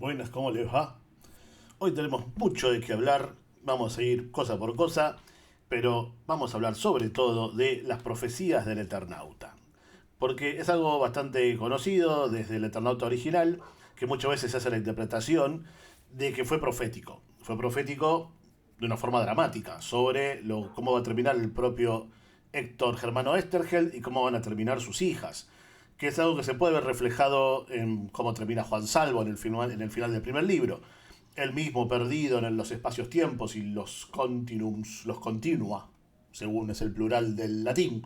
Buenas, ¿cómo les va? Hoy tenemos mucho de qué hablar, vamos a ir cosa por cosa, pero vamos a hablar sobre todo de las profecías del Eternauta. Porque es algo bastante conocido desde el Eternauta original, que muchas veces se hace la interpretación de que fue profético. Fue profético de una forma dramática sobre cómo va a terminar el propio Héctor Germano Estergel y cómo van a terminar sus hijas, que es algo que se puede ver reflejado en cómo termina Juan Salvo en el final del primer libro. Él mismo perdido en los espacios-tiempos y los continuums, los continua, según es el plural del latín,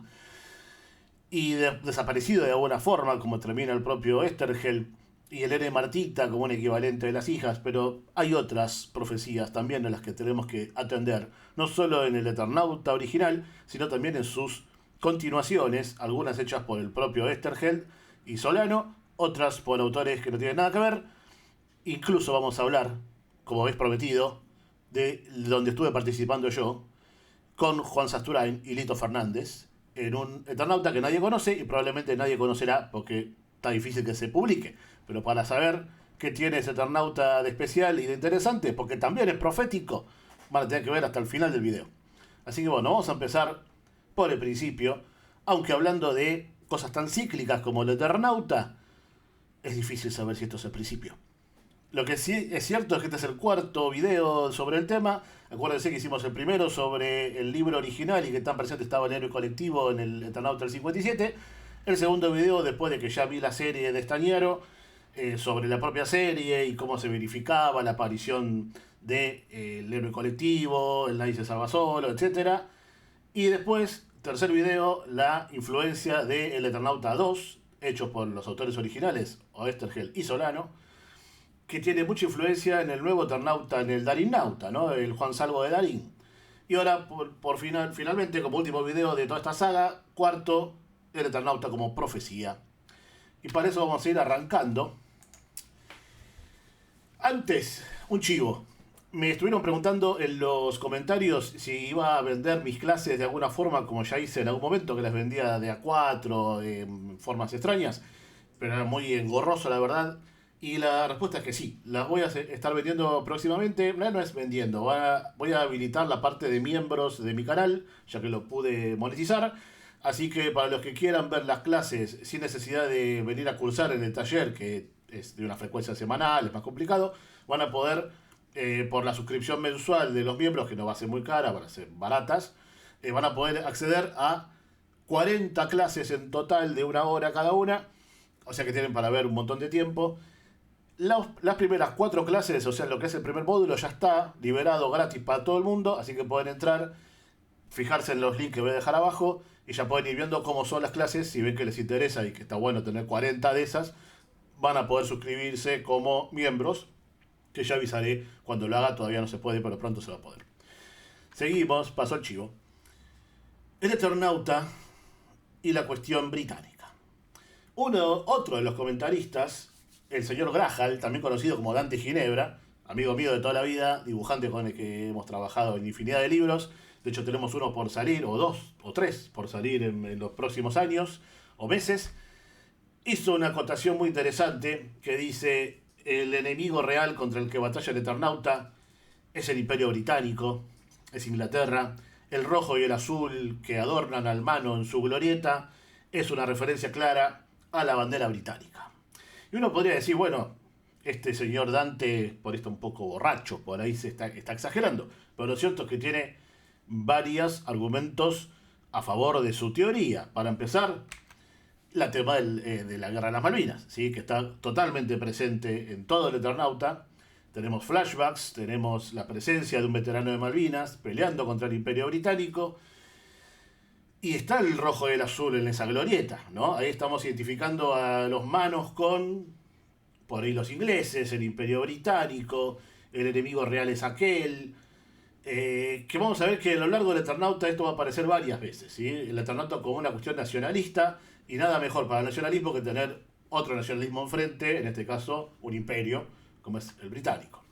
y desaparecido de alguna forma, como termina el propio Estergel, y el Ere Martita como un equivalente de las hijas, pero hay otras profecías también a las que tenemos que atender, no solo en el Eternauta original, sino también en sus continuaciones, algunas hechas por el propio Estergel y Solano, otras por autores que no tienen nada que ver. Incluso vamos a hablar, como habéis prometido, de donde estuve participando yo, con Juan Sasturain y Lito Fernández, en un Eternauta que nadie conoce y probablemente nadie conocerá porque está difícil que se publique. Pero para saber qué tiene ese Eternauta de especial y de interesante, porque también es profético, van a tener que ver hasta el final del video. Así que bueno, vamos a empezar por el principio, aunque hablando de cosas tan cíclicas como el Eternauta, es difícil saber si esto es el principio. Lo que sí es cierto es que este es el cuarto video sobre el tema. Acuérdense que hicimos el primero sobre el libro original y que tan presente estaba el héroe colectivo en el Eternauta del 57. El segundo video, después de que ya vi la serie de Estañaro, sobre la propia serie y cómo se verificaba la aparición del héroe colectivo, el nadie se salva solo, etc. Y después, tercer video, la influencia de El Eternauta 2, hechos por los autores originales, Oestergel y Solano, que tiene mucha influencia en el nuevo Eternauta, en el Darinnauta, ¿no? El Juan Salvo de Darín. Y ahora, finalmente, como último video de toda esta saga, cuarto, el Eternauta como profecía. Y para eso vamos a ir arrancando. Antes, un chivo. Me estuvieron preguntando en los comentarios si iba a vender mis clases de alguna forma, como ya hice en algún momento, que las vendía de A4, en formas extrañas, pero era muy engorroso, la verdad. Y la respuesta es que sí, las voy a estar vendiendo próximamente. No es vendiendo, voy a habilitar la parte de miembros de mi canal, ya que lo pude monetizar. Así que para los que quieran ver las clases sin necesidad de venir a cursar en el taller, que es de una frecuencia semanal, es más complicado, van a poder, por la suscripción mensual de los miembros, que no va a ser muy cara, van a ser baratas, van a poder acceder a 40 clases en total de una hora cada una. O sea que tienen para ver un montón de tiempo. Las primeras 4 clases, o sea, lo que es el primer módulo, ya está liberado gratis para todo el mundo, así que pueden entrar, fijarse en los links que voy a dejar abajo y ya pueden ir viendo cómo son las clases. Si ven que les interesa y que está bueno tener 40 de esas, van a poder suscribirse como miembros, que ya avisaré cuando lo haga. Todavía no se puede, pero pronto se va a poder. Seguimos, pasó el chivo. El Eternauta y la cuestión británica. Otro de los comentaristas, el señor Grahal, también conocido como Dante Ginebra, amigo mío de toda la vida, dibujante con el que hemos trabajado en infinidad de libros. De hecho, tenemos uno por salir, o dos, o tres por salir en los próximos años o meses. Hizo una acotación muy interesante que dice: el enemigo real contra el que batalla el Eternauta es el Imperio Británico, es Inglaterra. El rojo y el azul que adornan al mano en su glorieta es una referencia clara a la bandera británica. Y uno podría decir, bueno, este señor Dante por esto un poco borracho, por ahí está exagerando. Pero lo cierto es que tiene varios argumentos a favor de su teoría. Para empezar, la tema de la guerra de las Malvinas, ¿sí? Que está totalmente presente en todo el Eternauta. Tenemos flashbacks, tenemos la presencia de un veterano de Malvinas peleando contra el Imperio Británico. Y está el rojo y el azul en esa glorieta, ¿no? Ahí estamos identificando a los manos con, por ahí, los ingleses, el Imperio Británico, el enemigo real es aquel. Que vamos a ver que a lo largo del Eternauta esto va a aparecer varias veces, ¿sí? El Eternauta como una cuestión nacionalista, y nada mejor para el nacionalismo que tener otro nacionalismo enfrente, en este caso un imperio, como es el británico.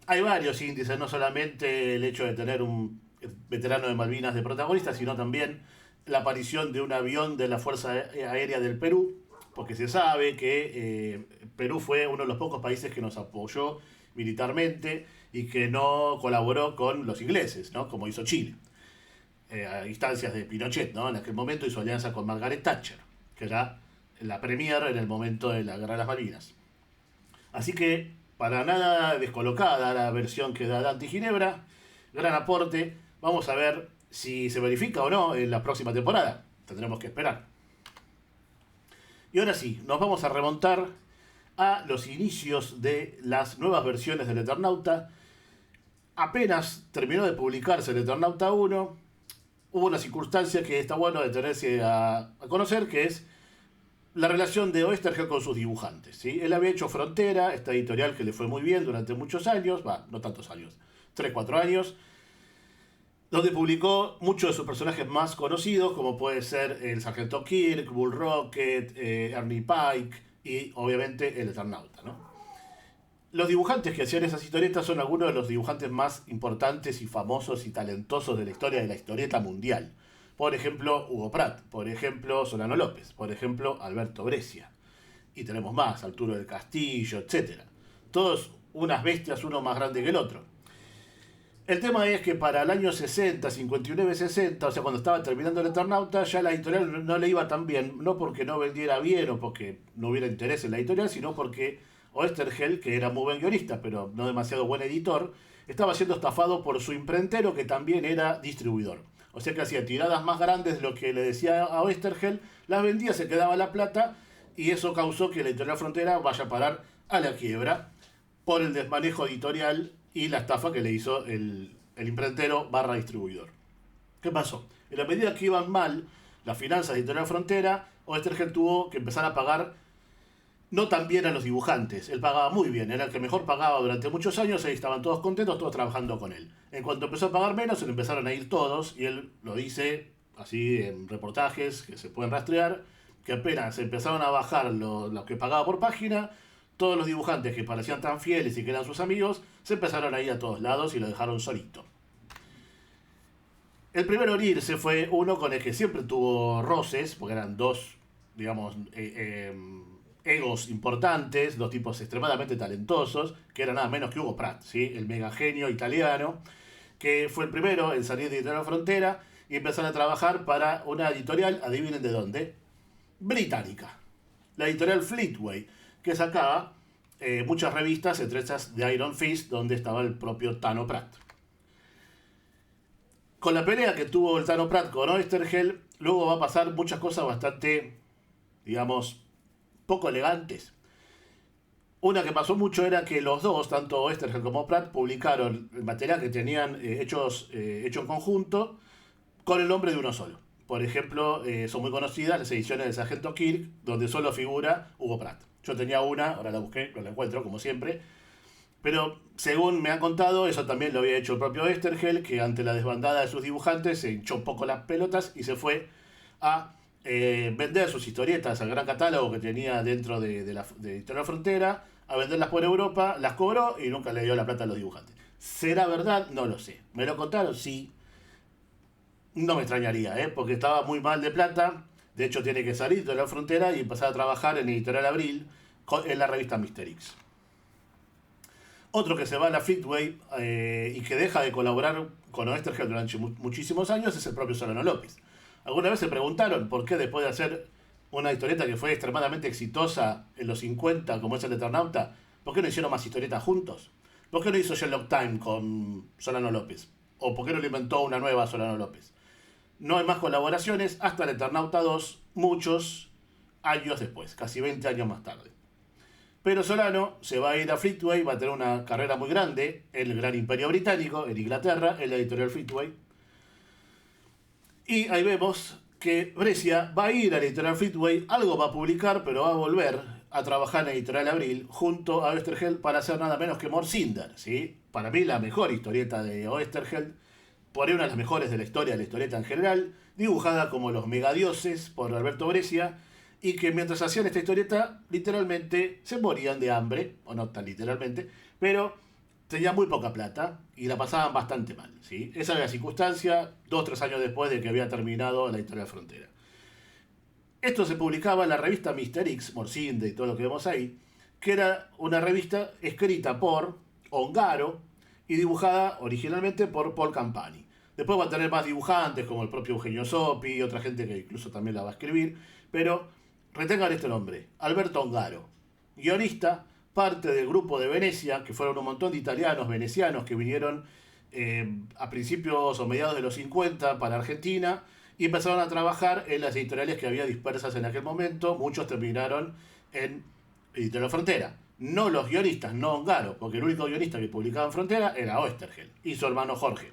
Hay varios índices, no solamente el hecho de tener un veterano de Malvinas de protagonista, sino también la aparición de un avión de la Fuerza Aérea del Perú, porque se sabe que Perú fue uno de los pocos países que nos apoyó militarmente y que no colaboró con los ingleses, ¿no? Como hizo Chile, a instancias de Pinochet, ¿no? En aquel momento hizo alianza con Margaret Thatcher, que era la premier en el momento de la Guerra de las Malvinas. Así que, para nada descolocada la versión que da Dante y Ginebra, gran aporte. Vamos a ver si se verifica o no en la próxima temporada. Tendremos que esperar. Y ahora sí, nos vamos a remontar a los inicios de las nuevas versiones del Eternauta. Apenas terminó de publicarse el Eternauta 1, hubo una circunstancia que está bueno detenerse a conocer, que es la relación de Oesterheld con sus dibujantes, ¿sí? Él había hecho Frontera, esta editorial que le fue muy bien durante muchos años, no tantos años, 3 4 años, donde publicó muchos de sus personajes más conocidos, como puede ser el Sargento Kirk, Bull Rocket, Ernie Pike y obviamente el Eternauta, ¿no? Los dibujantes que hacían esas historietas son algunos de los dibujantes más importantes y famosos y talentosos de la historieta mundial. Por ejemplo, Hugo Pratt, por ejemplo, Solano López, por ejemplo, Alberto Brescia. Y tenemos más, Arturo del Castillo, etc. Todos unas bestias, uno más grande que el otro. El tema es que para el año 60, 59-60, o sea, cuando estaba terminando el Eternauta, ya la editorial no le iba tan bien, no porque no vendiera bien o porque no hubiera interés en la editorial, sino porque Oesterheld, que era muy buen guionista, pero no demasiado buen editor, estaba siendo estafado por su imprentero, que también era distribuidor. O sea que hacía tiradas más grandes de lo que le decía a Oesterheld, las vendía, se quedaba la plata, y eso causó que la editorial Frontera vaya a parar a la quiebra por el desmanejo editorial y la estafa que le hizo el imprentero / distribuidor. ¿Qué pasó? En la medida que iban mal las finanzas de Editorial Frontera, Oesterheld tuvo que empezar a pagar no tan bien a los dibujantes. Él pagaba muy bien, era el que mejor pagaba durante muchos años, ahí estaban todos contentos, todos trabajando con él. En cuanto empezó a pagar menos, se le empezaron a ir todos, y él lo dice así en reportajes que se pueden rastrear, que apenas empezaron a bajar lo que pagaba por página, todos los dibujantes que parecían tan fieles y que eran sus amigos, se empezaron a ir a todos lados y lo dejaron solito. El primero en irse fue uno con el que siempre tuvo roces, porque eran dos, digamos, egos importantes, dos tipos extremadamente talentosos, que era nada menos que Hugo Pratt, ¿sí? El mega genio italiano, que fue el primero en salir de Editorial Frontera y empezar a trabajar para una editorial, adivinen de dónde, británica, la editorial Fleetway, que sacaba muchas revistas, entre esas de Iron Fist, donde estaba el propio Tano Pratt. Con la pelea que tuvo el Tano Pratt con Oesterheld, luego va a pasar muchas cosas bastante, digamos, poco elegantes. Una que pasó mucho era que los dos, tanto Oesterheld como Pratt, publicaron el material que tenían hecho en conjunto con el nombre de uno solo. Por ejemplo, son muy conocidas las ediciones del Sargento Kirk, donde solo figura Hugo Pratt. Yo tenía una, ahora la busqué, no la encuentro, como siempre. Pero, según me han contado, eso también lo había hecho el propio Oesterheld, que ante la desbandada de sus dibujantes se hinchó un poco las pelotas y se fue a vender sus historietas al gran catálogo que tenía dentro de Editorial Frontera, a venderlas por Europa, las cobró y nunca le dio la plata a los dibujantes. ¿Será verdad? No lo sé. ¿Me lo contaron? Sí. No me extrañaría, porque estaba muy mal de plata. De hecho, tiene que salir de la Frontera y empezar a trabajar en Editorial Abril en la revista Mister X. Otro que se va a la Fleetway y que deja de colaborar con Oesterheld durante muchísimos años es el propio Solano López. ¿Alguna vez se preguntaron por qué después de hacer una historieta que fue extremadamente exitosa en los 50, como es el Eternauta, por qué no hicieron más historietas juntos? ¿Por qué no hizo Sherlock Time con Solano López? ¿O por qué no le inventó una nueva Solano López? No hay más colaboraciones hasta el Eternauta 2, muchos años después, casi 20 años más tarde. Pero Solano se va a ir a Fleetway, va a tener una carrera muy grande en el gran imperio británico, en Inglaterra, en la editorial Fleetway. Y ahí vemos que Brescia va a ir a la editorial Fleetway, algo va a publicar, pero va a volver a trabajar en Editorial Abril junto a Oesterheld para hacer nada menos que Morcinder, ¿sí? Para mí la mejor historieta de Oesterheld, por ahí una de las mejores de la historieta en general, dibujada como los megadioses por Alberto Brescia, y que mientras hacían esta historieta, literalmente se morían de hambre, o no tan literalmente, pero tenían muy poca plata y la pasaban bastante mal, ¿sí? Esa era la circunstancia 2 o 3 años después de que había terminado la Editorial Frontera. Esto se publicaba en la revista Mr. X, Morcinde y todo lo que vemos ahí, que era una revista escrita por Ongaro y dibujada originalmente por Paul Campani. Después va a tener más dibujantes como el propio Eugenio Soppi y otra gente que incluso también la va a escribir, pero retengan este nombre, Alberto Ongaro, guionista, parte del grupo de Venecia, que fueron un montón de italianos venecianos que vinieron a principios o mediados de los 50 para Argentina y empezaron a trabajar en las editoriales que había dispersas en aquel momento. Muchos terminaron en Editorial Frontera. No los guionistas, no Ongaro, porque el único guionista que publicaba en Frontera era Oesterheld y su hermano Jorge.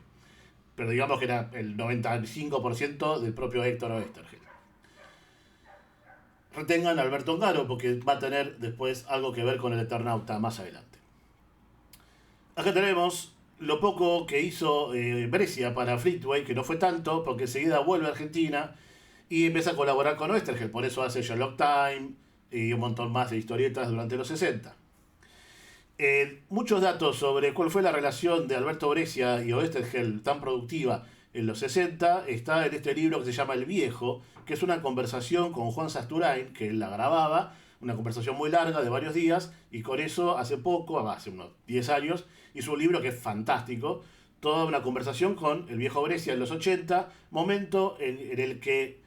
Pero digamos que era el 95% del propio Héctor Oesterheld. Retengan a Alberto Ongaro porque va a tener después algo que ver con el Eternauta más adelante. Acá tenemos lo poco que hizo Brescia para Fleetway, que no fue tanto, porque enseguida vuelve a Argentina y empieza a colaborar con Oesterheld. Por eso hace Sherlock Time y un montón más de historietas durante los 60. Muchos datos sobre cuál fue la relación de Alberto Brescia y Oesterheld tan productiva en los 60 está en este libro que se llama El Viejo, que es una conversación con Juan Sasturain, que él la grababa, una conversación muy larga de varios días, y con eso hace poco, hace unos 10 años, hizo un libro que es fantástico, toda una conversación con el viejo Brescia en los 80, momento en el que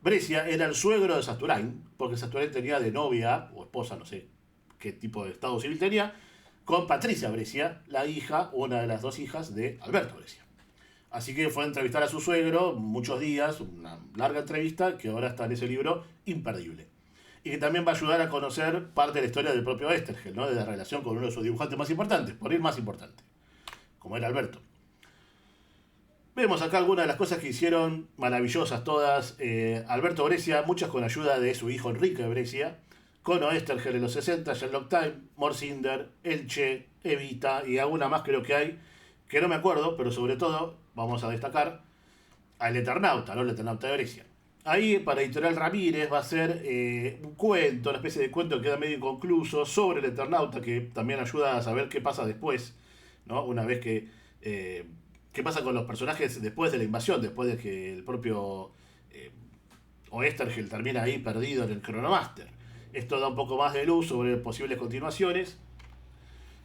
Brescia era el suegro de Sasturain, porque Sasturain tenía de novia, o esposa, no sé qué tipo de estado civil tenía, con Patricia Brescia, la hija, una de las dos hijas de Alberto Brescia. Así que fue a entrevistar a su suegro muchos días, una larga entrevista que ahora está en ese libro imperdible. Y que también va a ayudar a conocer parte de la historia del propio Oesterheld, ¿no? De la relación con uno de sus dibujantes más importantes, por ir más importante, como era Alberto. Vemos acá algunas de las cosas que hicieron, maravillosas todas. Alberto Brescia, muchas con ayuda de su hijo Enrique Brescia, con Oesterheld en los 60, Sherlock Time, Morcinder, Elche, Evita y alguna más creo que hay, que no me acuerdo, pero sobre todo vamos a destacar al Eternauta, ¿no? El Eternauta de Brescia. Ahí para Editorial Ramírez va a ser un cuento, una especie de cuento que queda medio inconcluso sobre el Eternauta, que también ayuda a saber qué pasa después, ¿no? Una vez que... qué pasa con los personajes después de la invasión, después de que el propio Oesterheld termina ahí perdido en el Chronomaster. Esto da un poco más de luz sobre posibles continuaciones,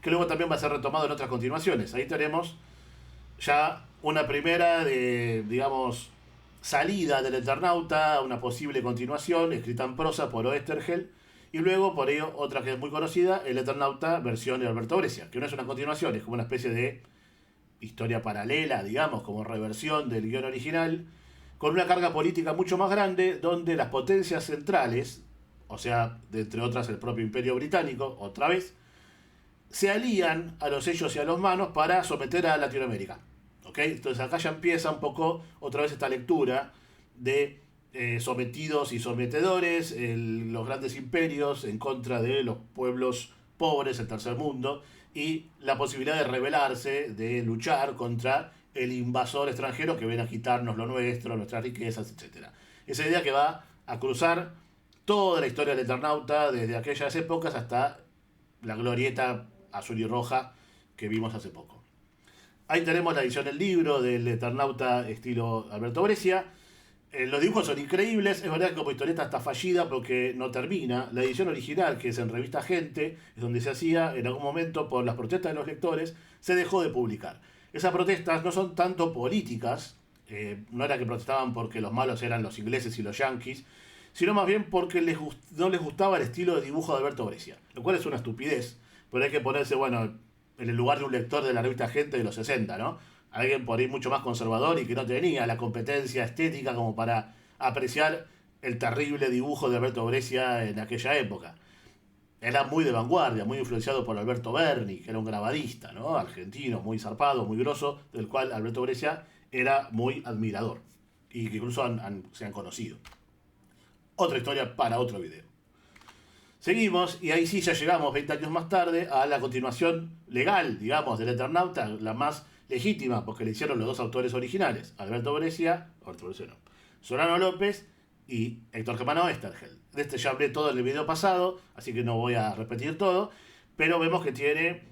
que luego también va a ser retomado en otras continuaciones. Ahí tenemos ya una primera de, digamos, salida del Eternauta, una posible continuación, escrita en prosa por Oesterheld, y luego por ello otra que es muy conocida, el Eternauta versión de Alberto Brescia, que no es una continuación, es como una especie de historia paralela, digamos, como reversión del guión original, con una carga política mucho más grande, donde las potencias centrales, o sea, de, entre otras el propio Imperio Británico, otra vez, se alían a los ellos y a los manos para someter a Latinoamérica. ¿Okay? Entonces acá ya empieza un poco otra vez esta lectura de sometidos y sometedores, los grandes imperios en contra de los pueblos pobres, el tercer mundo, y la posibilidad de rebelarse, de luchar contra el invasor extranjero que viene a quitarnos lo nuestro, nuestras riquezas, etc. Esa idea que va a cruzar toda la historia del Eternauta desde aquellas épocas hasta la glorieta azul y roja que vimos hace poco. Ahí tenemos la edición del libro del Eternauta estilo Alberto Brescia. Los dibujos son increíbles, es verdad que como historieta está fallida porque no termina. La edición original, que es en revista Gente, es donde se hacía, en algún momento por las protestas de los lectores, se dejó de publicar. Esas protestas no son tanto políticas, no era que protestaban porque los malos eran los ingleses y los yanquis, sino más bien porque no les gustaba el estilo de dibujo de Alberto Brescia, lo cual es una estupidez, pero hay que ponerse, bueno, en el lugar de un lector de la revista Gente de los 60, ¿no? Alguien por ahí mucho más conservador y que no tenía la competencia estética como para apreciar el terrible dibujo de Alberto Brescia en aquella época. Era muy de vanguardia, muy influenciado por Alberto Berni, que era un grabadista, ¿no? Argentino, muy zarpado, muy grosso, del cual Alberto Brescia era muy admirador y que incluso se han conocido. Otra historia para otro video. Seguimos, y ahí sí ya llegamos 20 años más tarde a la continuación legal, digamos, del Eternauta, la más legítima, porque le hicieron los dos autores originales, Alberto Brescia, Solano López y Héctor Germán Oesterheld. De este ya hablé todo en el video pasado, así que no voy a repetir todo, pero vemos que tiene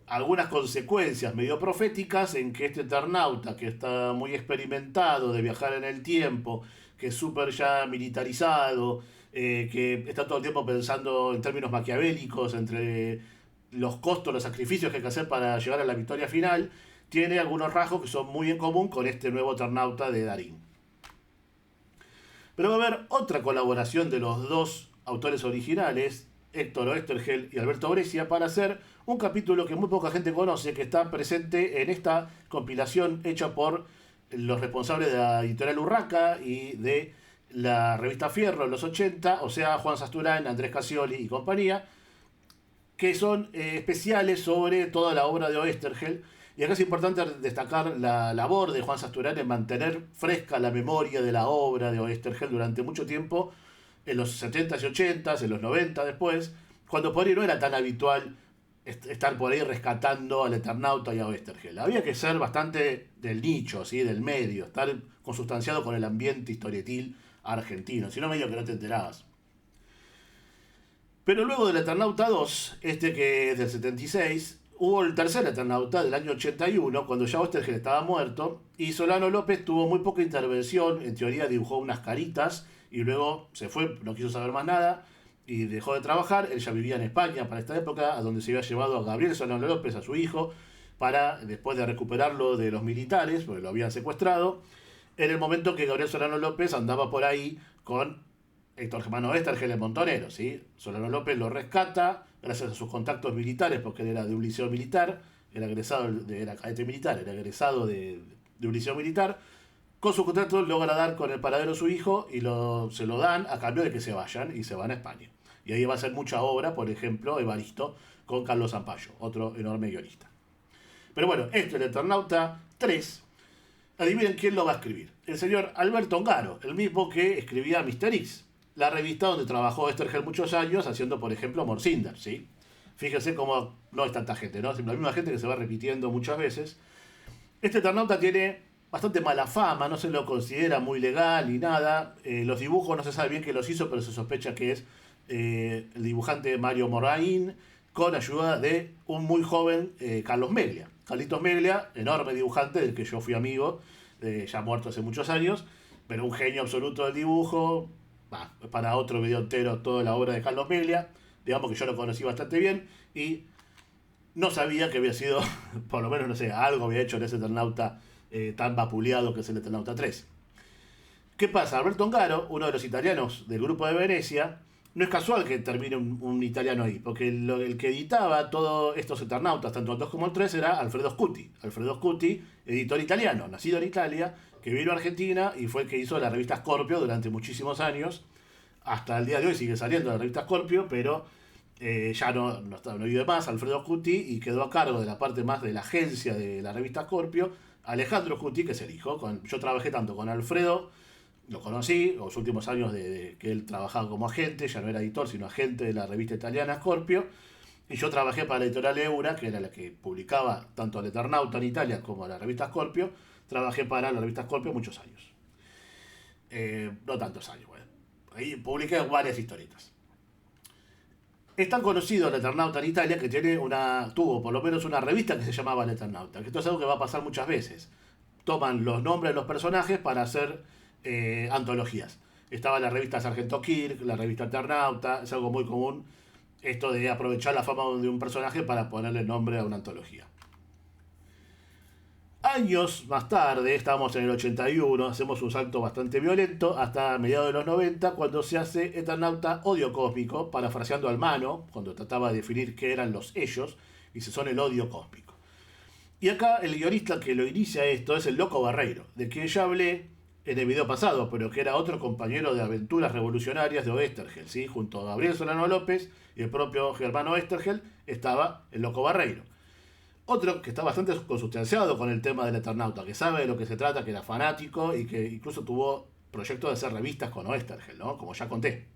algunas consecuencias medio proféticas en que este Eternauta, que está muy experimentado de viajar en el tiempo, que es súper ya militarizado, que está todo el tiempo pensando en términos maquiavélicos entre los costos, los sacrificios que hay que hacer para llegar a la victoria final, tiene algunos rasgos que son muy en común con este nuevo Eternauta de Darín. Pero va a haber otra colaboración de los dos autores originales, Héctor Oesterhel y Alberto Brescia, para hacer un capítulo que muy poca gente conoce, que está presente en esta compilación hecha por los responsables de la editorial Urraca y de la revista Fierro en los 80, o sea, Juan Sasturán, Andrés Casioli y compañía, que son especiales sobre toda la obra de Oesterhel. Y acá es importante destacar la labor de Juan Sasturán en mantener fresca la memoria de la obra de Oesterhel durante mucho tiempo, en los 70s y 80s, en los 90 después, cuando por ahí no era tan habitual estar por ahí rescatando al Eternauta y a Oesterhel. Había que ser bastante del nicho, ¿sí? Del medio, estar consustanciado con el ambiente historietil argentino, si no medio que no te enterabas. Pero luego del Eternauta 2, este que es del 76, hubo el tercer Eternauta del año 81, cuando ya Oesterhel estaba muerto, y Solano López tuvo muy poca intervención, en teoría dibujó unas caritas, y luego se fue, no quiso saber más nada, y dejó de trabajar. Él ya vivía en España para esta época, a donde se había llevado a Gabriel Solano López, a su hijo, para después de recuperarlo de los militares, porque lo habían secuestrado, en el momento que Gabriel Solano López andaba por ahí con Héctor Germano Oesterhel, el montonero, ¿sí? Solano López lo rescata gracias a sus contactos militares, porque él era de un liceo militar, era egresado era cadete militar, era egresado de un liceo militar. Con sus contactos logra dar con el paradero de su hijo y se lo dan a cambio de que se vayan y se van a España. Y ahí va a hacer mucha obra, por ejemplo, Evaristo con Carlos Zampayo, otro enorme guionista. Pero bueno, esto es el Eternauta 3. Adivinen quién lo va a escribir. El señor Alberto Ongaro, el mismo que escribía Mister X, la revista donde trabajó Oesterhel muchos años haciendo, por ejemplo, Morcinder, ¿sí? Fíjense cómo no es tanta gente, ¿no? Es la misma gente que se va repitiendo muchas veces. Este Eternauta tiene bastante mala fama, no se lo considera muy legal ni nada. Los dibujos no se sabe bien quién los hizo, pero se sospecha que es el dibujante Mario Moraín, con ayuda de un muy joven Carlos Meglia. Carlitos Meglia, enorme dibujante del que yo fui amigo, ya muerto hace muchos años, pero un genio absoluto del dibujo. Para otro video entero toda la obra de Carlos Meglia. Digamos que yo lo conocí bastante bien y no sabía que había sido, por lo menos, no sé, algo había hecho en ese Eternauta tan vapuleado que es el Eternauta 3. ¿Qué pasa? Alberto Ongaro, uno de los italianos del grupo de Venecia, no es casual que termine un italiano ahí, porque el que editaba todos estos Eternautas, tanto el 2 como el 3, era Alfredo Scuti. Alfredo Scuti, editor italiano, nacido en Italia, que vino a Argentina y fue el que hizo la revista Scorpio durante muchísimos años. Hasta el día de hoy sigue saliendo la revista Scorpio, pero ya no vive más Alfredo Scuti, y quedó a cargo de la parte más de la agencia de la revista Scorpio Alejandro Scuti, que es el hijo. Yo trabajé tanto con Alfredo, lo conocí los últimos años de que él trabajaba como agente, ya no era editor, sino agente de la revista italiana Scorpio, y yo trabajé para la editorial Eura, que era la que publicaba tanto al Eternauta en Italia como a la revista Scorpio. Trabajé para la revista Scorpio muchos años. No tantos años, bueno. Ahí publiqué varias historietas. Es tan conocido el Eternauta en Italia que tuvo por lo menos una revista que se llamaba El Eternauta, que esto es algo que va a pasar muchas veces. Toman los nombres de los personajes para hacer antologías. Estaba la revista Sargento Kirk, la revista Eternauta, es algo muy común esto de aprovechar la fama de un personaje para ponerle nombre a una antología. Años más tarde, estamos en el 81, hacemos un salto bastante violento hasta mediados de los 90, cuando se hace Eternauta Odio Cósmico, parafraseando al Mano, cuando trataba de definir qué eran los ellos, dice son el odio cósmico. Y acá el guionista que lo inicia esto es el Loco Barreiro, de quien ya hablé en el video pasado, pero que era otro compañero de aventuras revolucionarias de Oesterhel, ¿sí? Junto a Gabriel Solano López y el propio Germano Oesterhel estaba el Loco Barreiro. Otro que está bastante consustanciado con el tema del Eternauta, que sabe de lo que se trata, que era fanático y que incluso tuvo proyectos de hacer revistas con Oesterhel, ¿no? Como ya conté.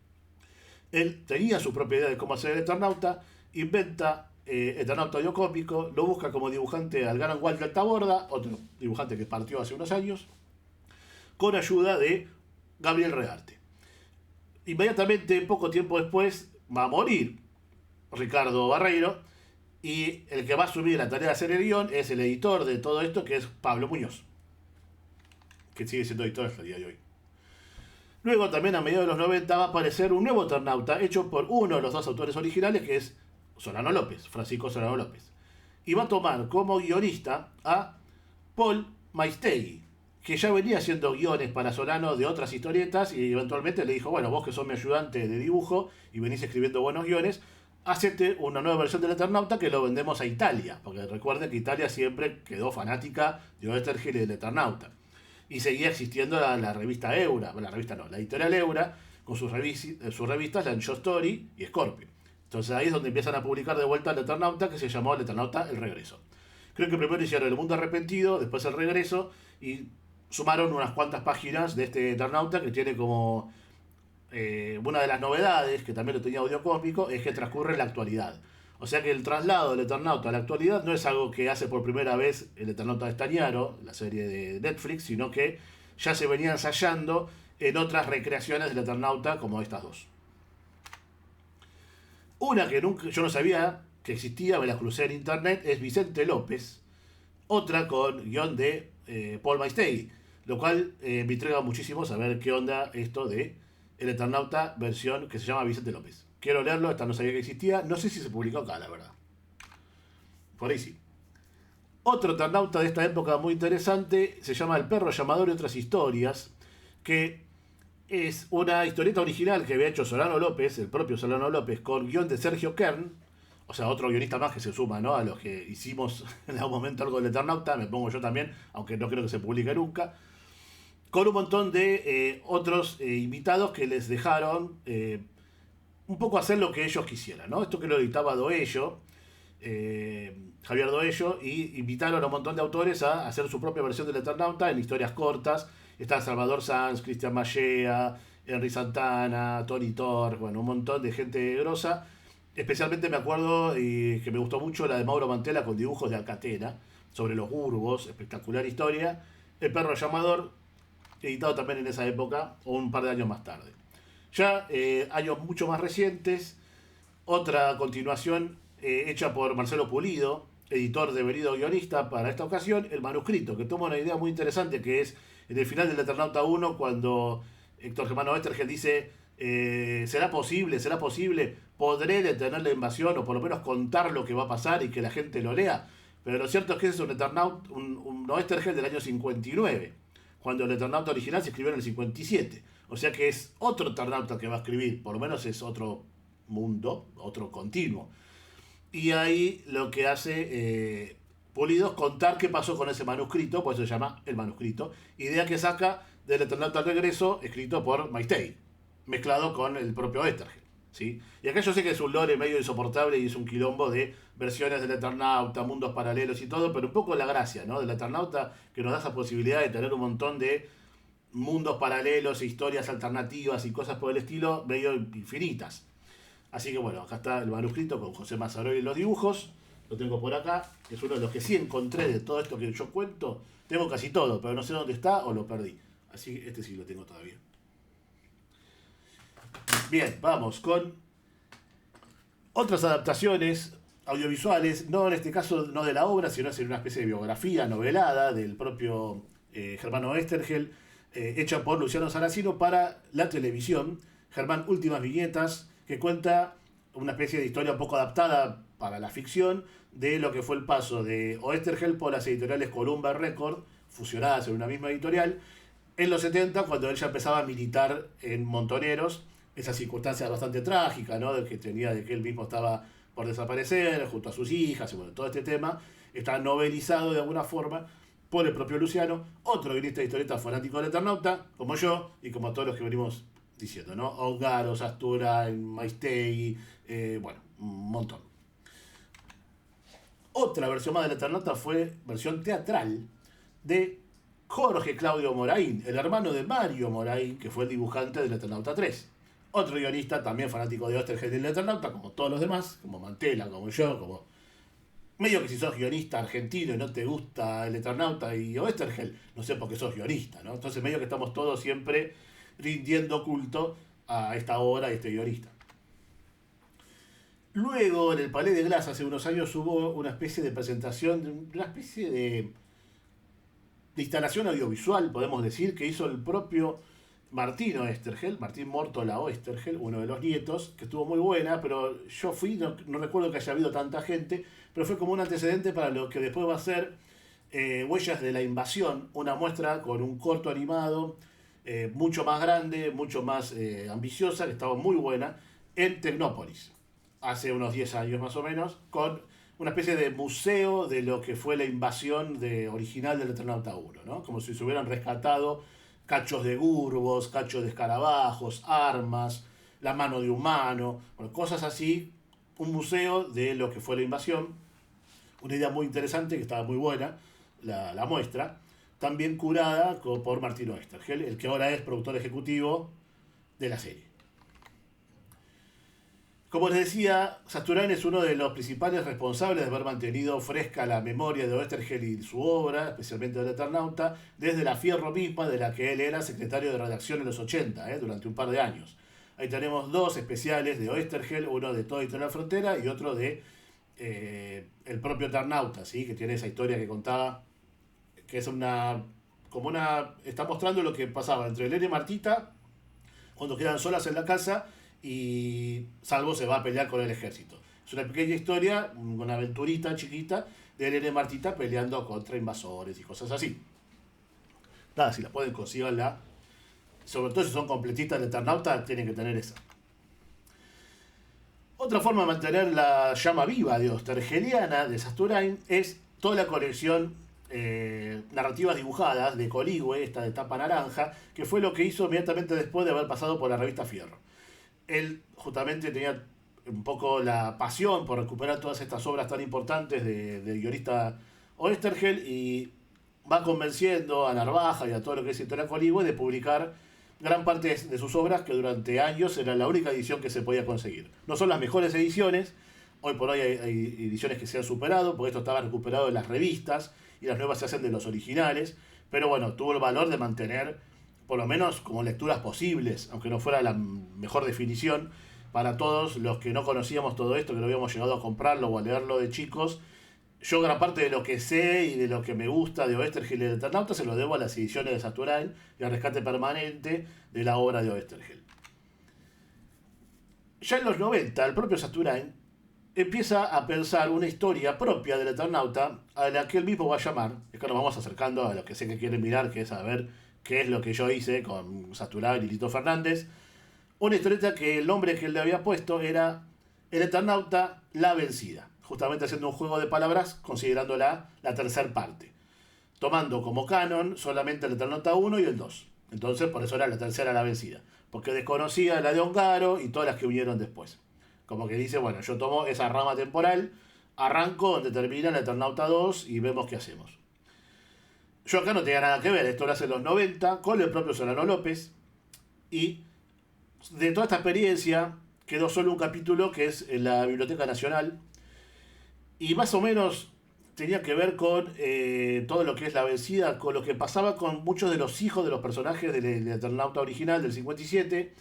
Él tenía su propia idea de cómo hacer el Eternauta, inventa Eternauta Odio Cósmico, lo busca como dibujante al gran Walter Taborda, otro dibujante que partió hace unos años, con ayuda de Gabriel Rearte. Inmediatamente, poco tiempo después, va a morir Ricardo Barreiro, y el que va a asumir la tarea de hacer el guión es el editor de todo esto, que es Pablo Muñoz, que sigue siendo editor hasta el día de hoy. Luego también a mediados de los 90 va a aparecer un nuevo Eternauta hecho por uno de los dos autores originales, que es Solano López, Francisco Solano López. Y va a tomar como guionista a Paul Maistegui, que ya venía haciendo guiones para Solano de otras historietas y eventualmente le dijo, bueno, vos que sos mi ayudante de dibujo y venís escribiendo buenos guiones, hacete una nueva versión del Eternauta que lo vendemos a Italia, porque recuerden que Italia siempre quedó fanática de Oestergel y del Eternauta. Y seguía existiendo la revista Eura, bueno, la revista no, la editorial Eura, con sus revistas Lancho Story y Scorpio. Entonces ahí es donde empiezan a publicar de vuelta el Eternauta, que se llamó el Eternauta El Regreso. Creo que primero hicieron El Mundo Arrepentido, después El Regreso, y sumaron unas cuantas páginas de este Eternauta que tiene como una de las novedades, que también lo tenía audio cósmico, es que transcurre en la actualidad. O sea que el traslado del Eternauta a la actualidad no es algo que hace por primera vez el Eternauta de Stañaro, la serie de Netflix, sino que ya se venía ensayando en otras recreaciones del Eternauta como estas dos. Una que nunca, yo no sabía que existía, me la crucé en internet, es Vicente López. Otra con guión de Paul Maistegui, lo cual me intriga muchísimo saber qué onda esto de El Eternauta versión que se llama Vicente López. Quiero leerlo, esta no sabía que existía, no sé si se publicó acá, la verdad. Por ahí sí. Otro Eternauta de esta época muy interesante se llama El Perro Llamador y otras historias, que es una historieta original que había hecho Solano López, el propio Solano López, con guión de Sergio Kern, o sea, otro guionista más que se suma, ¿no?, a los que hicimos en algún momento algo del Eternauta, me pongo yo también, aunque no creo que se publique nunca, con un montón de otros invitados que les dejaron un poco hacer lo que ellos quisieran, ¿no? Esto que lo editaba Doello, Javier Doello, y invitaron a un montón de autores a hacer su propia versión del Eternauta en historias cortas. Está Salvador Sanz, Cristian Mallea, Henry Santana, Tony Thor, bueno, un montón de gente grosa. Especialmente me acuerdo que me gustó mucho la de Mauro Mantela con dibujos de Alcatena, sobre los Urbos, espectacular historia. El Perro Llamador, editado también en esa época, o un par de años más tarde. Ya años mucho más recientes, otra continuación hecha por Marcelo Pulido, editor de Venido guionista para esta ocasión, El Manuscrito, que toma una idea muy interesante que es en el final del Eternauta 1, cuando Héctor Germano Oestergel dice ¿será posible? ¿Será posible? ¿Podré detener la invasión o por lo menos contar lo que va a pasar y que la gente lo lea? Pero lo cierto es que ese es un Eternauta, un Oestergel del año 59, cuando el Eternauta original se escribió en el 57. O sea que es otro Eternauta que va a escribir, por lo menos es otro mundo, otro continuo. Y ahí lo que hace Pulido es contar qué pasó con ese manuscrito, por eso se llama El Manuscrito, idea que saca del Eternauta al Regreso, escrito por Maistegui, mezclado con el propio Oestergel, ¿sí? Y acá yo sé que es un lore medio insoportable y es un quilombo de versiones del Eternauta, mundos paralelos y todo, pero un poco la gracia, ¿no?, del Eternauta, que nos da esa posibilidad de tener un montón de mundos paralelos, historias alternativas y cosas por el estilo, medio infinitas. Así que bueno, acá está El Manuscrito con José Mazaroli y los dibujos. Lo tengo por acá. Es uno de los que sí encontré de todo esto que yo cuento. Tengo casi todo, pero no sé dónde está o lo perdí. Así que este sí lo tengo todavía. Bien, vamos con otras adaptaciones audiovisuales. No en este caso no de la obra, sino en una especie de biografía novelada del propio Germano Oestergel, hecha por Luciano Saracino para la televisión. Germán Últimas Viñetas, que cuenta una especie de historia un poco adaptada para la ficción de lo que fue el paso de Oestergel por las editoriales Columba Record, fusionadas en una misma editorial, en los 70, cuando él ya empezaba a militar en Montoneros, esas circunstancias bastante trágicas, ¿no?, de que él mismo estaba por desaparecer junto a sus hijas, y bueno, todo este tema está novelizado de alguna forma por el propio Luciano, otro guionista de historietas fanático del Eternauta, como yo y como todos los que venimos diciendo, ¿no? Ongaros, Asturain, Maistegui, bueno, un montón. Otra versión más del Eternauta fue versión teatral de Jorge Claudio Moraín, el hermano de Mario Moraín, que fue el dibujante del Eternauta 3. Otro guionista, también fanático de Oestergel y del Eternauta, como todos los demás, como Mantela, como yo, como... Medio que si sos guionista argentino y no te gusta el Eternauta y Oestergel, no sé por qué sos guionista, ¿no? Entonces medio que estamos todos siempre rindiendo culto a esta obra y este guionista. Luego, en el Palais de Glass, hace unos años, hubo una especie de presentación, una especie de instalación audiovisual, podemos decir, que hizo el propio Martín Oesterheld, Martín Mórtola Oesterheld, uno de los nietos, que estuvo muy buena, pero yo fui, no recuerdo que haya habido tanta gente, pero fue como un antecedente para lo que después va a ser Huellas de la Invasión, una muestra con un corto animado mucho más grande, mucho más ambiciosa, que estaba muy buena, en Tecnópolis, hace unos 10 años más o menos, con una especie de museo de lo que fue la invasión original del Eternauta 1, ¿no? Como si se hubieran rescatado cachos de gurbos, cachos de escarabajos, armas, la mano de humano, bueno, cosas así, un museo de lo que fue la invasión, una idea muy interesante que estaba muy buena, la muestra, también curada por Martín Oesterheld, el que ahora es productor ejecutivo de la serie. Como les decía, Sasturain es uno de los principales responsables de haber mantenido fresca la memoria de Oesterheld y su obra, especialmente del Eternauta, desde la Fierro misma, de la que él era secretario de redacción en los 80, durante un par de años. Ahí tenemos dos especiales de Oesterheld, uno de Toda Historia de la Frontera y otro de el propio Eternauta, ¿sí? Que tiene esa historia que contaba, que es está mostrando lo que pasaba entre Elena y Martita cuando quedan solas en la casa y Salvo se va a pelear con el ejército. Es una pequeña historia, una aventurita chiquita de Elena y Martita peleando contra invasores y cosas así. Nada, si la pueden, consíganla. Sobre todo si son completitas de Eternauta, tienen que tener esa. Otra forma de mantener la llama viva de Oesterheliana de Sasturain es toda la colección narrativas dibujadas de Coligüe, esta de tapa naranja, que fue lo que hizo inmediatamente después de haber pasado por la revista Fierro. Él justamente tenía un poco la pasión por recuperar todas estas obras tan importantes del guionista Oesterheld y va convenciendo a Narvaja y a todo lo que es Editorial Coligüe de publicar gran parte de sus obras, que durante años era la única edición que se podía conseguir. No son las mejores ediciones, hoy por hoy hay ediciones que se han superado, porque esto estaba recuperado de las revistas y las nuevas se hacen de los originales, pero bueno, tuvo el valor de mantener por lo menos como lecturas posibles, aunque no fuera la mejor definición, para todos los que no conocíamos todo esto, que no habíamos llegado a comprarlo o a leerlo de chicos. Yo gran parte de lo que sé y de lo que me gusta de Oesterheld y de Eternauta se lo debo a las ediciones de Sasturain y al rescate permanente de la obra de Oesterheld. Ya en los 90, el propio Sasturain empieza a pensar una historia propia del Eternauta a la que él mismo va a llamar, es que nos vamos acercando a lo que sé que quieren mirar, que es a ver qué es lo que yo hice con Sasturain y Lito Fernández, una historieta que el nombre que él le había puesto era El Eternauta, la vencida, justamente haciendo un juego de palabras considerándola la tercera parte, tomando como canon solamente el Eternauta 1 y el 2. Entonces por eso era la tercera la vencida, porque desconocía la de Ongaro y todas las que vinieron después. Como que dice, bueno, yo tomo esa rama temporal, arranco donde termina el Eternauta 2 y vemos qué hacemos. Yo acá no tenía nada que ver, esto lo hace en los 90 con el propio Solano López, y de toda esta experiencia quedó solo un capítulo que es en la Biblioteca Nacional, y más o menos tenía que ver con todo lo que es la vencida, con lo que pasaba con muchos de los hijos de los personajes del Eternauta original del 57.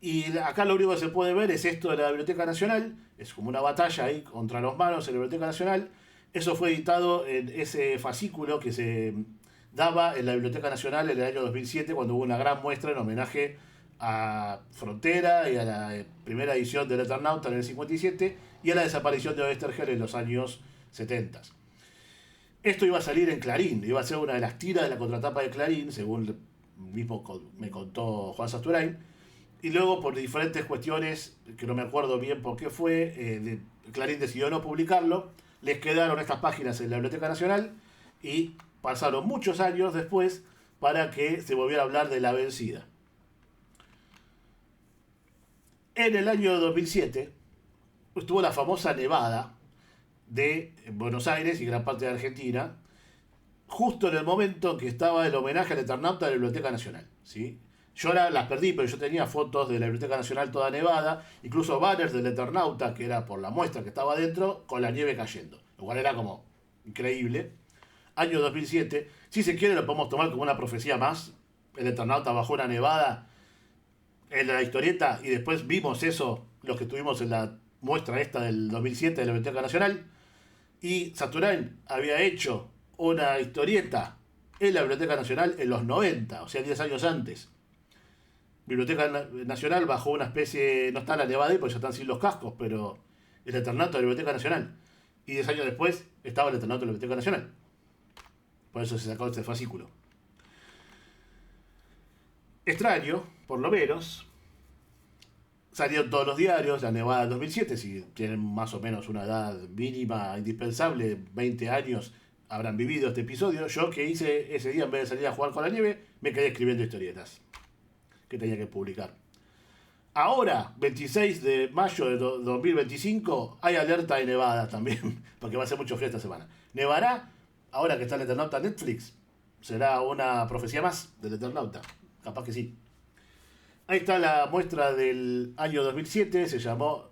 Y acá lo único que se puede ver es esto de la Biblioteca Nacional, es como una batalla ahí contra los malos en la Biblioteca Nacional. Eso fue editado en ese fascículo que se daba en la Biblioteca Nacional en el año 2007, cuando hubo una gran muestra en homenaje a Frontera y a la primera edición del Eternauta en el 57 y a la desaparición de Oesterheld en los años 70. Esto iba a salir en Clarín, iba a ser una de las tiras de la contratapa de Clarín, según mismo me contó Juan Sasturain. Y luego, por diferentes cuestiones, que no me acuerdo bien por qué fue, Clarín decidió no publicarlo. Les quedaron estas páginas en la Biblioteca Nacional y pasaron muchos años después para que se volviera a hablar de la vencida. En el año 2007 estuvo la famosa nevada de Buenos Aires y gran parte de Argentina, justo en el momento en que estaba el homenaje al Eternauta de la Biblioteca Nacional, ¿sí? Yo las perdí, pero yo tenía fotos de la Biblioteca Nacional toda nevada, incluso banners del Eternauta, que era por la muestra que estaba dentro, con la nieve cayendo. Lo cual era como increíble. Año 2007. Si se quiere lo podemos tomar como una profecía más. El Eternauta bajó una nevada en la historieta y después vimos eso, los que tuvimos en la muestra esta del 2007 de la Biblioteca Nacional. Y Sasturain había hecho una historieta en la Biblioteca Nacional en los 90, o sea, 10 años antes. Biblioteca Nacional bajo una especie, no está la Nevada ahí porque ya están sin los cascos, pero el Eternato de la Biblioteca Nacional. Y 10 años después estaba el Eternato de la Biblioteca Nacional. Por eso se sacó este fascículo. Extraño, por lo menos, salieron todos los diarios, la Nevada del 2007, si tienen más o menos una edad mínima, indispensable, 20 años, habrán vivido este episodio. Yo que hice ese día, en vez de salir a jugar con la nieve, me quedé escribiendo historietas que tenía que publicar. Ahora, 26 de mayo de 2025, hay alerta de nevada también, porque va a ser mucho frío esta semana. ¿Nevará? Ahora que está el Eternauta en Netflix, ¿será una profecía más del Eternauta? Capaz que sí. Ahí está la muestra del año 2007, se llamó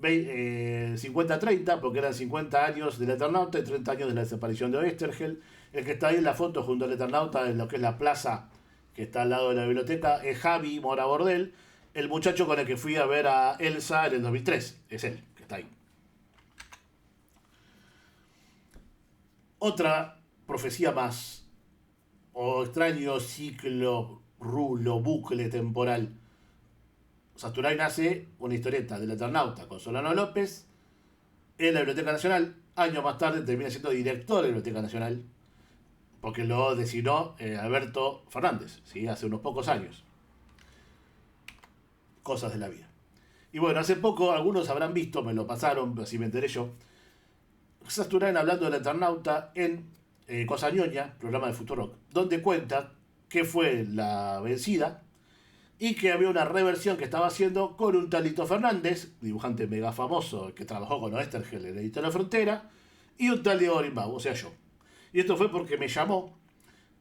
50-30, porque eran 50 años del Eternauta y 30 años de la desaparición de Oesterheld. El que está ahí en la foto junto al Eternauta, en lo que es la plaza que está al lado de la biblioteca, es Javi Mora Bordel, el muchacho con el que fui a ver a Elsa en el 2003. Es él, que está ahí. Otra profecía más, o extraño ciclo, rulo, bucle temporal. Sasturain hace una historieta del Eternauta con Solano López en la Biblioteca Nacional. Años más tarde termina siendo director de la Biblioteca Nacional, porque lo designó Alberto Fernández, ¿sí? Hace unos pocos años. Cosas de la vida. Y bueno, hace poco algunos habrán visto, me lo pasaron, así me enteré yo, Sasturain hablando del Eternauta en Cosa Ñoña, programa de Futurock, donde cuenta que fue la vencida y que había una reversión que estaba haciendo con un talito Fernández, dibujante mega famoso que trabajó con Oesterheld en Editor La Frontera, y un tal Diego Rimbau, o sea yo. Y esto fue porque me llamó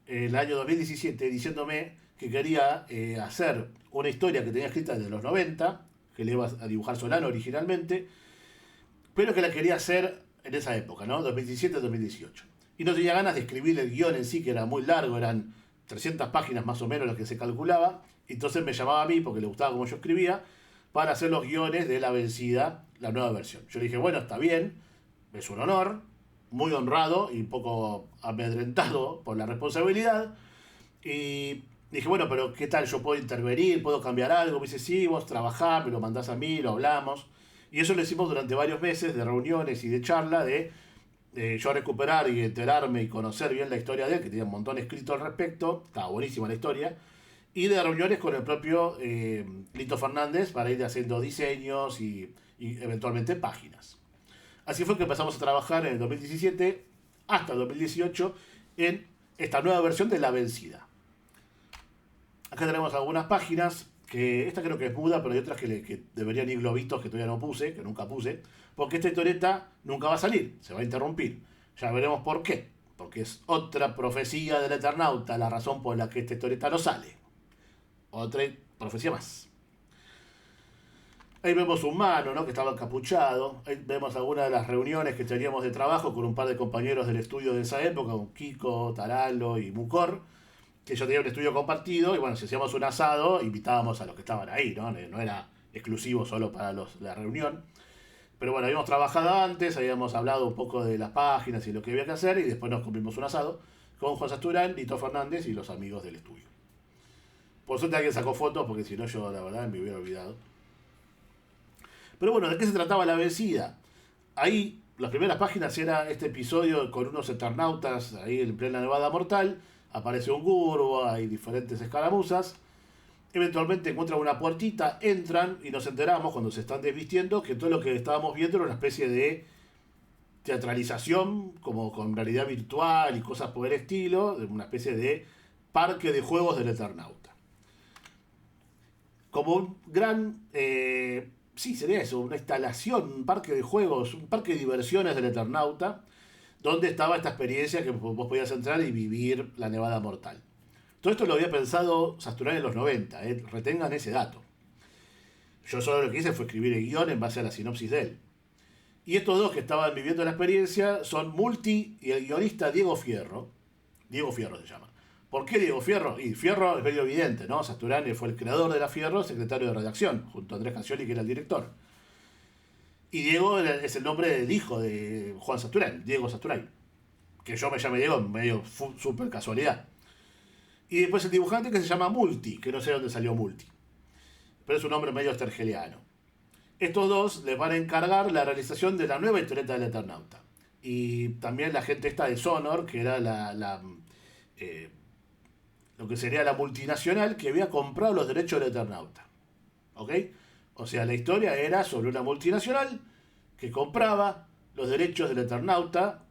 el año 2017 diciéndome que quería hacer una historia que tenía escrita desde los 90, que le iba a dibujar Solano originalmente, pero que la quería hacer en esa época, ¿no? 2017-2018. Y no tenía ganas de escribir el guión en sí, que era muy largo, eran 300 páginas más o menos lo que se calculaba. Entonces me llamaba a mí, porque le gustaba cómo yo escribía, para hacer los guiones de La Vencida, la nueva versión. Yo le dije, bueno, está bien, es un honor, muy honrado y un poco amedrentado por la responsabilidad. Y dije, bueno, pero ¿qué tal? ¿Yo puedo intervenir? ¿Puedo cambiar algo? Me dice, sí, vos trabajás, me lo mandás a mí, lo hablamos. Y eso lo hicimos durante varios meses de reuniones y de charla, de yo recuperar y enterarme y conocer bien la historia de él, que tenía un montón escrito al respecto, estaba buenísima la historia, y de reuniones con el propio Lito Fernández para ir haciendo diseños y eventualmente páginas. Así fue que empezamos a trabajar en el 2017 hasta el 2018 en esta nueva versión de La Vencida. Acá tenemos algunas páginas, que esta creo que es muda, pero hay otras que deberían ir globitos que todavía no puse, que nunca puse, porque esta historieta nunca va a salir, se va a interrumpir. Ya veremos por qué, porque es otra profecía del Eternauta, la razón por la que esta historieta no sale. Otra profecía más. Ahí vemos un mano, ¿no? Que estaba encapuchado. Ahí vemos algunas de las reuniones que teníamos de trabajo con un par de compañeros del estudio de esa época, con Kiko, Taralo y Mucor, que yo tenía un estudio compartido, y bueno, si hacíamos un asado, invitábamos a los que estaban ahí, ¿no? No era exclusivo solo para la reunión. Pero bueno, habíamos trabajado antes, habíamos hablado un poco de las páginas y lo que había que hacer, y después nos comimos un asado con Juan Sasturain, Lito Fernández y los amigos del estudio. Por suerte alguien sacó fotos, porque si no yo la verdad me hubiera olvidado. Pero bueno, ¿de qué se trataba La Vencida? Ahí, las primeras páginas era este episodio con unos eternautas ahí en plena Nevada Mortal. Aparece un Gurbo, hay diferentes escaramuzas. Eventualmente encuentran una puertita, entran y nos enteramos cuando se están desvistiendo que todo lo que estábamos viendo era una especie de teatralización, como con realidad virtual y cosas por el estilo, de una especie de parque de juegos del Eternauta. Como un gran... sí, sería eso, una instalación, un parque de juegos, un parque de diversiones del Eternauta, donde estaba esta experiencia que vos podías entrar y vivir la Nevada Mortal. Todo esto lo había pensado Sasturain en los 90, retengan ese dato. Yo solo lo que hice fue escribir el guión en base a la sinopsis de él. Y estos dos que estaban viviendo la experiencia son Multi y el guionista Diego Fierro. Diego Fierro se llama. ¿Por qué Diego Fierro? Y Fierro es medio evidente, ¿no? Sasturain fue el creador de la Fierro, secretario de redacción, junto a Andrés Cancioli, que era el director. Y Diego es el nombre del hijo de Juan Sasturain, Diego Sasturain. Que yo me llame Diego, medio súper casualidad. Y después el dibujante que se llama Multi, que no sé dónde salió Multi, pero es un nombre medio estergeliano. Estos dos les van a encargar la realización de la nueva historieta del Eternauta. Y también la gente esta de Sonor, que era eh, lo que sería la multinacional que había comprado los derechos del Eternauta. ¿Ok? O sea, la historia era sobre una multinacional que compraba los derechos del Eternauta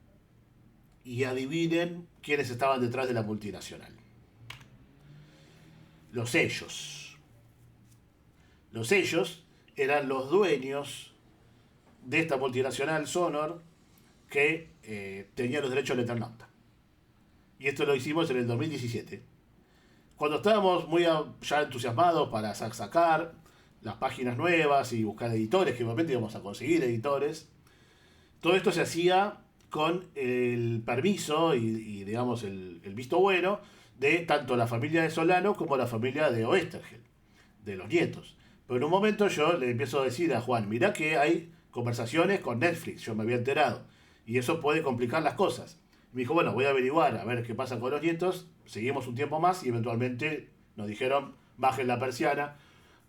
y adivinen quiénes estaban detrás de la multinacional. Los sellos. Los sellos eran los dueños de esta multinacional Sonor que tenía los derechos del Eternauta. Y esto lo hicimos en el 2017. Cuando estábamos muy ya entusiasmados para sacar las páginas nuevas y buscar editores, que obviamente íbamos a conseguir editores, todo esto se hacía con el permiso y digamos, el visto bueno de tanto la familia de Solano como la familia de Oesterheld, de los nietos. Pero en un momento yo le empiezo a decir a Juan, mirá que hay conversaciones con Netflix, yo me había enterado, y eso puede complicar las cosas. Me dijo, bueno, voy a averiguar, a ver qué pasa con los nietos, seguimos un tiempo más y eventualmente nos dijeron, bajen la persiana,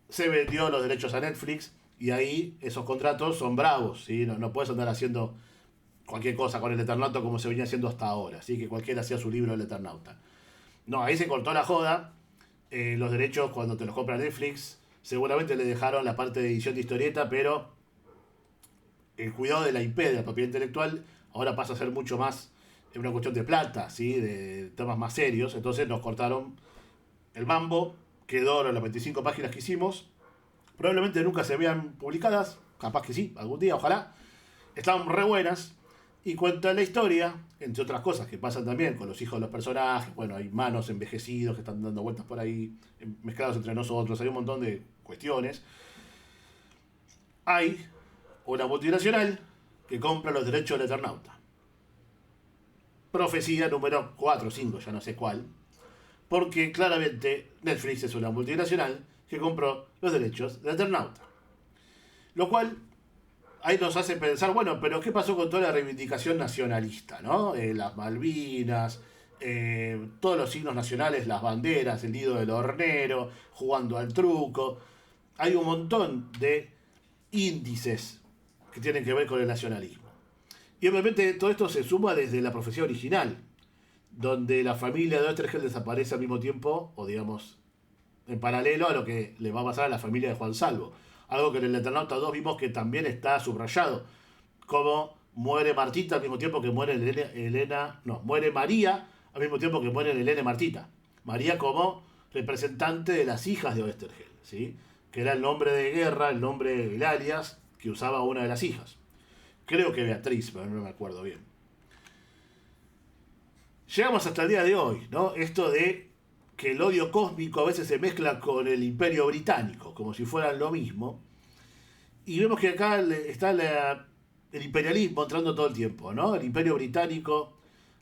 se vendió los derechos a Netflix y ahí esos contratos son bravos, ¿sí? No puedes andar haciendo cualquier cosa con el Eternauta como se venía haciendo hasta ahora, ¿sí? Que cualquiera hacía su libro del Eternauta. No, ahí se cortó la joda, los derechos cuando te los compra Netflix, seguramente le dejaron la parte de edición de historieta, pero el cuidado de la IP, de la propiedad intelectual, ahora pasa a ser mucho más una cuestión de plata, ¿sí? De temas más serios, entonces nos cortaron el mambo, quedó ahora las 25 páginas que hicimos, probablemente nunca se vean publicadas, capaz que sí, algún día, ojalá, estaban re buenas y cuentan la historia, entre otras cosas que pasan también con los hijos de los personajes, bueno, hay manos envejecidos que están dando vueltas por ahí, mezclados entre nosotros, hay un montón de cuestiones. Hay una multinacional que compra los derechos del Eternauta. Profecía número 4 o 5, ya no sé cuál, porque claramente Netflix es una multinacional que compró los derechos del Eternauta. Lo cual ahí nos hace pensar, bueno, pero ¿qué pasó con toda la reivindicación nacionalista, ¿no? Las Malvinas, todos los signos nacionales, las banderas, el nido del hornero, jugando al truco. Hay un montón de índices que tienen que ver con el nacionalismo. Y obviamente todo esto se suma desde la profecía original, donde la familia de Oesterheld desaparece al mismo tiempo, o digamos, en paralelo a lo que le va a pasar a la familia de Juan Salvo. Algo que en el Eternauta 2 vimos que también está subrayado, como muere Martita al mismo tiempo que muere muere María al mismo tiempo que muere Elena y Martita. María como representante de las hijas de Oesterheld, ¿sí? Que era el nombre de guerra, el nombre, el alias que usaba una de las hijas. Creo que Beatriz, pero no me acuerdo bien. Llegamos hasta el día de hoy, ¿no? Esto de que el odio cósmico a veces se mezcla con el imperio británico, como si fueran lo mismo. Y vemos que acá está el imperialismo entrando todo el tiempo, ¿no? El imperio británico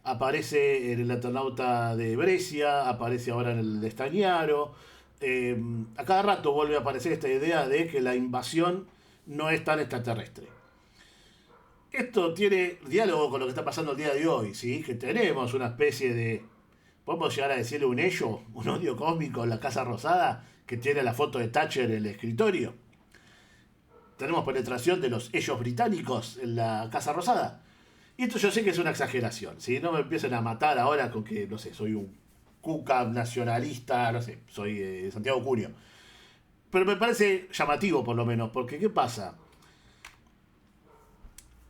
aparece en el Eternauta de Brescia, aparece ahora en el de Stagnaro. A cada rato vuelve a aparecer esta idea de que la invasión no es tan extraterrestre. Esto tiene diálogo con lo que está pasando el día de hoy, ¿sí? Que tenemos una especie de, podemos llegar a decirle un ello, un odio cósmico en la Casa Rosada, que tiene la foto de Thatcher en el escritorio. Tenemos penetración de los ellos británicos en la Casa Rosada. Y esto yo sé que es una exageración, ¿sí? No me empiecen a matar ahora con que, no sé, soy un cuca nacionalista, no sé, soy Santiago Curio. Pero me parece llamativo por lo menos, porque ¿qué pasa?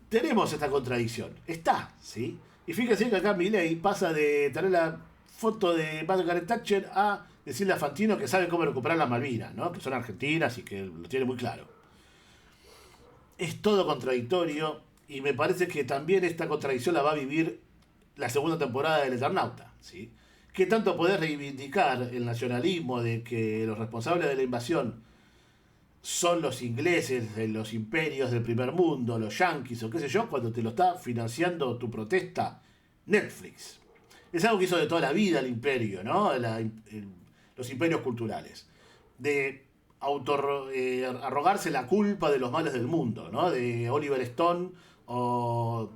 Tenemos esta contradicción, está, ¿sí? Y fíjense que acá Milei pasa de tener la foto de Margaret Thatcher a decirle a Fantino que sabe cómo recuperar las Malvinas, ¿no? Que son argentinas y que lo tiene muy claro. Es todo contradictorio y me parece que también esta contradicción la va a vivir la segunda temporada del Eternauta, ¿sí? ¿Qué tanto podés reivindicar el nacionalismo de que los responsables de la invasión son los ingleses de los imperios del primer mundo, los yanquis o qué sé yo, cuando te lo está financiando tu protesta Netflix? Es algo que hizo de toda la vida el imperio, ¿no? Los imperios culturales. De arrogarse la culpa de los males del mundo, ¿no? De Oliver Stone o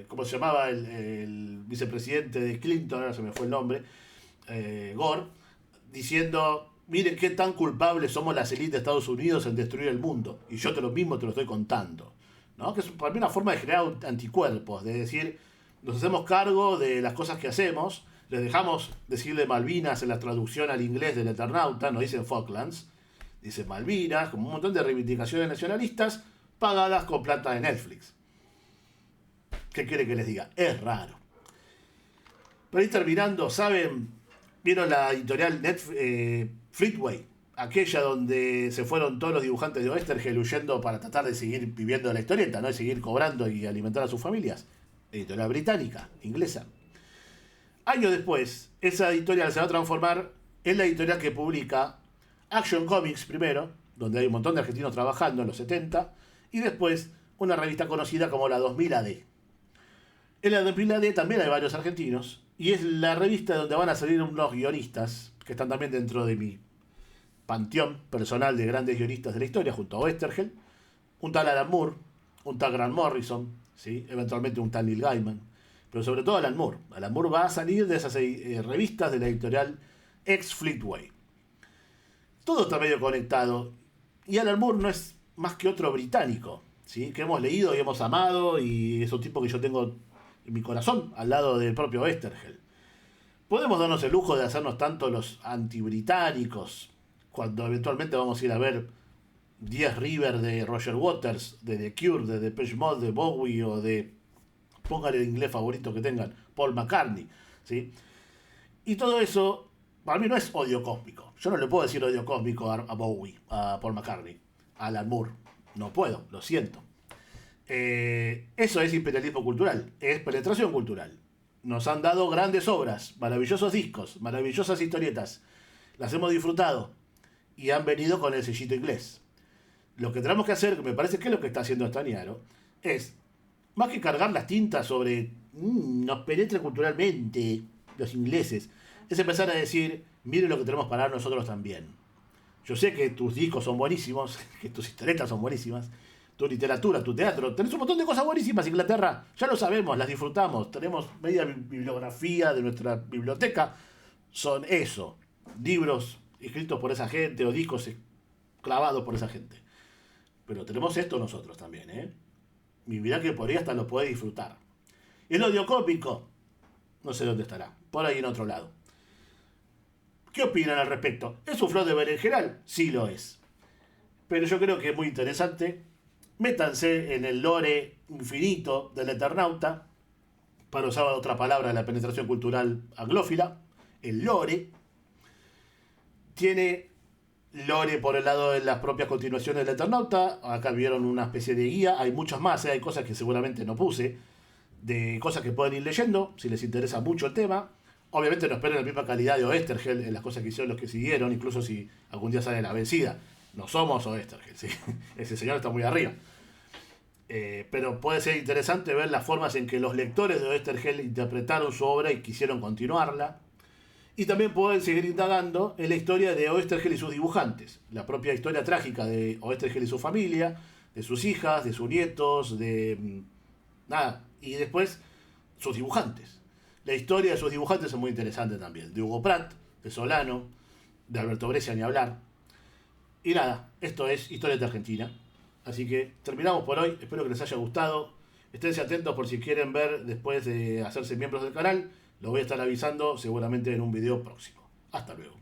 ¿cómo se llamaba el vicepresidente de Clinton? Ahora se me fue el nombre. Gore, diciendo, miren qué tan culpables somos las élites de Estados Unidos en destruir el mundo. Y yo te lo mismo te lo estoy contando. ¿No? Que es para mí una forma de generar anticuerpos, de decir, nos hacemos cargo de las cosas que hacemos, les dejamos decirle Malvinas en la traducción al inglés del Eternauta, no dicen Falklands, dice Malvinas, como un montón de reivindicaciones nacionalistas pagadas con plata de Netflix. ¿Qué quiere que les diga? Es raro. Pero ahí terminando, ¿saben? ¿Vieron la editorial Fleetway? Aquella donde se fueron todos los dibujantes de Oesterheld huyendo para tratar de seguir viviendo la historieta, ¿no? De seguir cobrando y alimentar a sus familias. Editorial británica, inglesa. Años después, esa editorial se va a transformar en la editorial que publica Action Comics primero, donde hay un montón de argentinos trabajando en los 70, y después una revista conocida como la 2000 AD. En la 2000 AD también hay varios argentinos, y es la revista donde van a salir unos guionistas, que están también dentro de mi panteón personal de grandes guionistas de la historia, junto a Oesterheld, un tal Alan Moore, un tal Grant Morrison, ¿sí? Eventualmente un tal Neil Gaiman, pero sobre todo Alan Moore. Alan Moore va a salir de esas revistas de la editorial ex Fleetway. Todo está medio conectado, y Alan Moore no es más que otro británico, ¿sí? Que hemos leído y hemos amado, y es un tipo que yo tengo en mi corazón, al lado del propio Oesterheld. Podemos darnos el lujo de hacernos tanto los antibritánicos, cuando eventualmente vamos a ir a ver 10 River de Roger Waters, de The Cure, de Depeche Mode, de Bowie o de, póngale el inglés favorito que tengan, Paul McCartney, ¿sí? Y todo eso, para mí no es odio cósmico. Yo no le puedo decir odio cósmico a Bowie, a Paul McCartney, a Alan Moore. No puedo, lo siento. Eso es imperialismo cultural, es penetración cultural. Nos han dado grandes obras, maravillosos discos, maravillosas historietas. Las hemos disfrutado y han venido con el sellito inglés. Lo que tenemos que hacer, que me parece que es lo que está haciendo Estaniaro, es, más que cargar las tintas sobre nos penetra culturalmente los ingleses, es empezar a decir, miren lo que tenemos para dar nosotros también. Yo sé que tus discos son buenísimos, que tus historietas son buenísimas, tu literatura, tu teatro, tenés un montón de cosas buenísimas, Inglaterra, ya lo sabemos, las disfrutamos, tenemos media bibliografía de nuestra biblioteca, son eso, libros escritos por esa gente o discos clavados por esa gente. Pero tenemos esto nosotros también, ¿eh? Y mirá que por ahí hasta lo podés disfrutar. El odio cómico, no sé dónde estará, por ahí en otro lado. ¿Qué opinan al respecto? ¿Es un flor de berenjenal? Sí lo es. Pero yo creo que es muy interesante. Métanse en el lore infinito del Eternauta, para usar otra palabra de la penetración cultural anglófila. El lore tiene lore por el lado de las propias continuaciones del Eternauta. Acá vieron una especie de guía. Hay muchas más, hay cosas que seguramente no puse, de cosas que pueden ir leyendo, si les interesa mucho el tema. Obviamente no esperen la misma calidad de Oesterheld en las cosas que hicieron los que siguieron, incluso si algún día sale la vencida. No somos Oesterheld, ¿sí? Ese señor está muy arriba. Pero puede ser interesante ver las formas en que los lectores de Oesterheld interpretaron su obra y quisieron continuarla. Y también pueden seguir indagando en la historia de Oesterheld y sus dibujantes. La propia historia trágica de Oesterheld y su familia, de sus hijas, de sus nietos, de nada. Y después sus dibujantes. La historia de sus dibujantes es muy interesante también. De Hugo Pratt, de Solano, de Alberto Breccia, ni hablar. Y nada, esto es Historia de Argentina. Así que terminamos por hoy. Espero que les haya gustado. Esténse atentos por si quieren ver después de hacerse miembros del canal. Lo voy a estar avisando seguramente en un video próximo. Hasta luego.